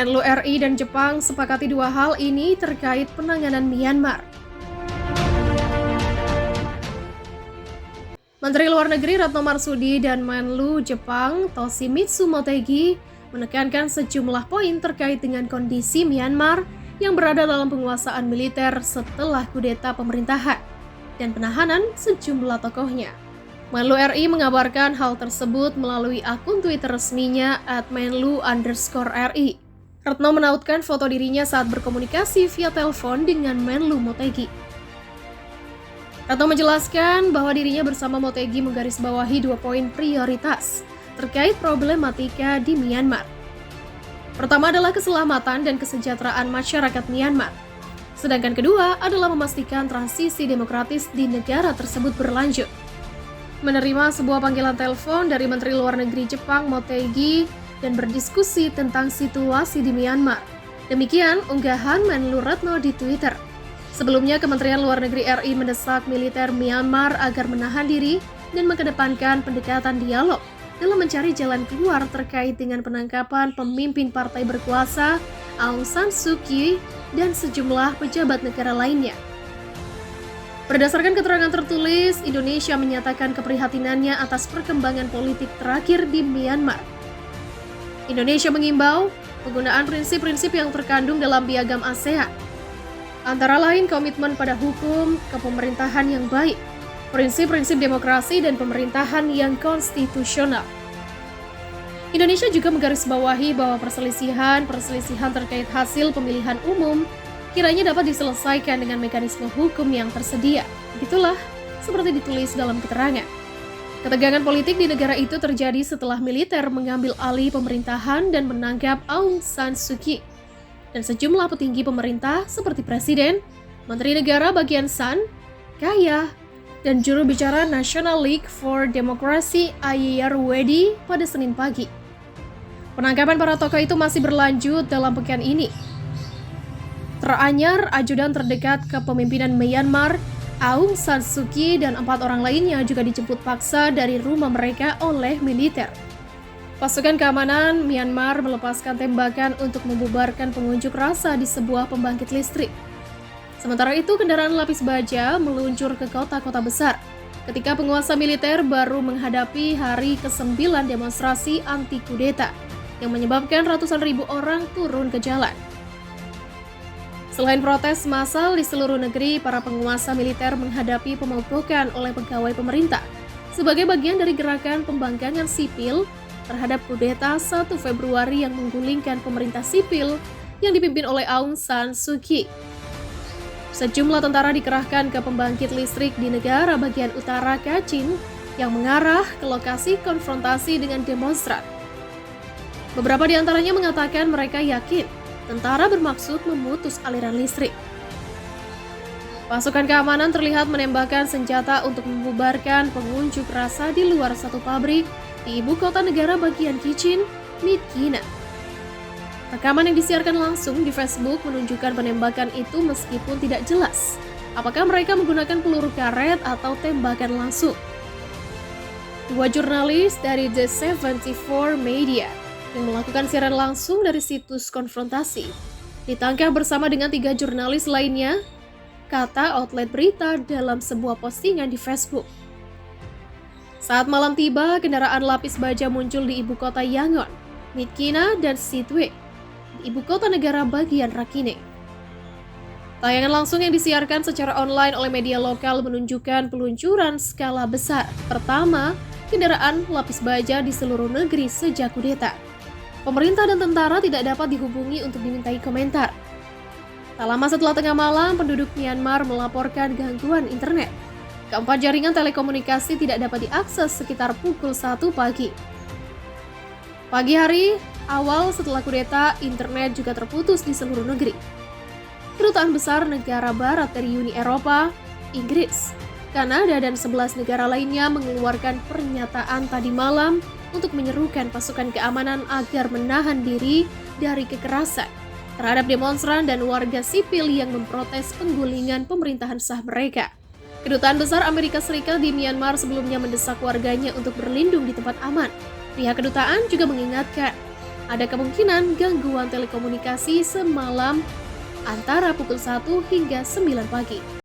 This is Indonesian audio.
Menlu RI dan Jepang sepakati dua hal ini terkait penanganan Myanmar. Menteri Luar Negeri Retno Marsudi dan Menlu Jepang Toshimitsu Motegi menekankan sejumlah poin terkait dengan kondisi Myanmar yang berada dalam penguasaan militer setelah kudeta pemerintahan dan penahanan sejumlah tokohnya. Menlu RI mengabarkan hal tersebut melalui akun Twitter resminya @menlu_RI. Retno menautkan foto dirinya saat berkomunikasi via telepon dengan Menlu Motegi. Retno menjelaskan bahwa dirinya bersama Motegi menggarisbawahi 2 poin prioritas terkait problematika di Myanmar. Pertama adalah keselamatan dan kesejahteraan masyarakat Myanmar. Sedangkan kedua adalah memastikan transisi demokratis di negara tersebut berlanjut. Menerima sebuah panggilan telepon dari Menteri Luar Negeri Jepang Motegi dan berdiskusi tentang situasi di Myanmar. Demikian unggahan Menlu Retno di Twitter. Sebelumnya, Kementerian Luar Negeri RI mendesak militer Myanmar agar menahan diri dan mengedepankan pendekatan dialog dalam mencari jalan keluar terkait dengan penangkapan pemimpin partai berkuasa Aung San Suu Kyi dan sejumlah pejabat negara lainnya. Berdasarkan keterangan tertulis, Indonesia menyatakan keprihatinannya atas perkembangan politik terakhir di Myanmar. Indonesia mengimbau penggunaan prinsip-prinsip yang terkandung dalam piagam ASEAN, antara lain komitmen pada hukum, kepemerintahan yang baik, prinsip-prinsip demokrasi dan pemerintahan yang konstitusional. Indonesia juga menggarisbawahi bahwa perselisihan terkait hasil pemilihan umum kiranya dapat diselesaikan dengan mekanisme hukum yang tersedia. Begitulah seperti ditulis dalam keterangan. Ketegangan politik di negara itu terjadi setelah militer mengambil alih pemerintahan dan menangkap Aung San Suu Kyi dan sejumlah petinggi pemerintah seperti Presiden, Menteri Negara Bagian San, Kaya, dan juru bicara National League for Democracy Ayer Wedi pada Senin pagi. Penangkapan para tokoh itu masih berlanjut dalam pekan ini. Teranyar, ajudan terdekat kepemimpinan Myanmar, Aung San Suu Kyi dan 4 orang lainnya juga dijemput paksa dari rumah mereka oleh militer. Pasukan keamanan Myanmar melepaskan tembakan untuk membubarkan pengunjuk rasa di sebuah pembangkit listrik. Sementara itu, kendaraan lapis baja meluncur ke kota-kota besar ketika penguasa militer baru menghadapi hari ke-9 demonstrasi anti kudeta yang menyebabkan ratusan ribu orang turun ke jalan. Selain protes massal di seluruh negeri, para penguasa militer menghadapi pemogokan oleh pegawai pemerintah sebagai bagian dari gerakan pembangkangan sipil terhadap kudeta 1 Februari yang menggulingkan pemerintah sipil yang dipimpin oleh Aung San Suu Kyi. Sejumlah tentara dikerahkan ke pembangkit listrik di negara bagian utara Kachin yang mengarah ke lokasi konfrontasi dengan demonstran. Beberapa di antaranya mengatakan mereka yakin tentara bermaksud memutus aliran listrik. Pasukan keamanan terlihat menembakkan senjata untuk membubarkan pengunjuk rasa di luar satu pabrik di ibu kota negara bagian Kachin, Myitkyina. Rekaman yang disiarkan langsung di Facebook menunjukkan penembakan itu meskipun tidak jelas apakah mereka menggunakan peluru karet atau tembakan langsung. 2 jurnalis dari The 74 Media yang melakukan siaran langsung dari situs konfrontasi ditangkap bersama dengan 3 jurnalis lainnya, kata outlet berita dalam sebuah postingan di Facebook. Saat malam tiba, kendaraan lapis baja muncul di ibu kota Yangon, Myitkyina, dan Sittwe, di ibu kota negara bagian Rakhine. Tayangan langsung yang disiarkan secara online oleh media lokal menunjukkan peluncuran skala besar pertama kendaraan lapis baja di seluruh negeri sejak kudeta. Pemerintah dan tentara tidak dapat dihubungi untuk dimintai komentar. Tak lama setelah tengah malam, penduduk Myanmar melaporkan gangguan internet. Keempat jaringan telekomunikasi tidak dapat diakses sekitar pukul 1 pagi. Pagi hari awal setelah kudeta, internet juga terputus di seluruh negeri. Kedutaan besar negara barat dari Uni Eropa, Inggris, Kanada, dan 11 negara lainnya mengeluarkan pernyataan tadi malam untuk menyerukan pasukan keamanan agar menahan diri dari kekerasan terhadap demonstran dan warga sipil yang memprotes penggulingan pemerintahan sah mereka. Kedutaan Besar Amerika Serikat di Myanmar sebelumnya mendesak warganya untuk berlindung di tempat aman. Pihak kedutaan juga mengingatkan Ada kemungkinan gangguan telekomunikasi semalam antara pukul 1 hingga 9 pagi.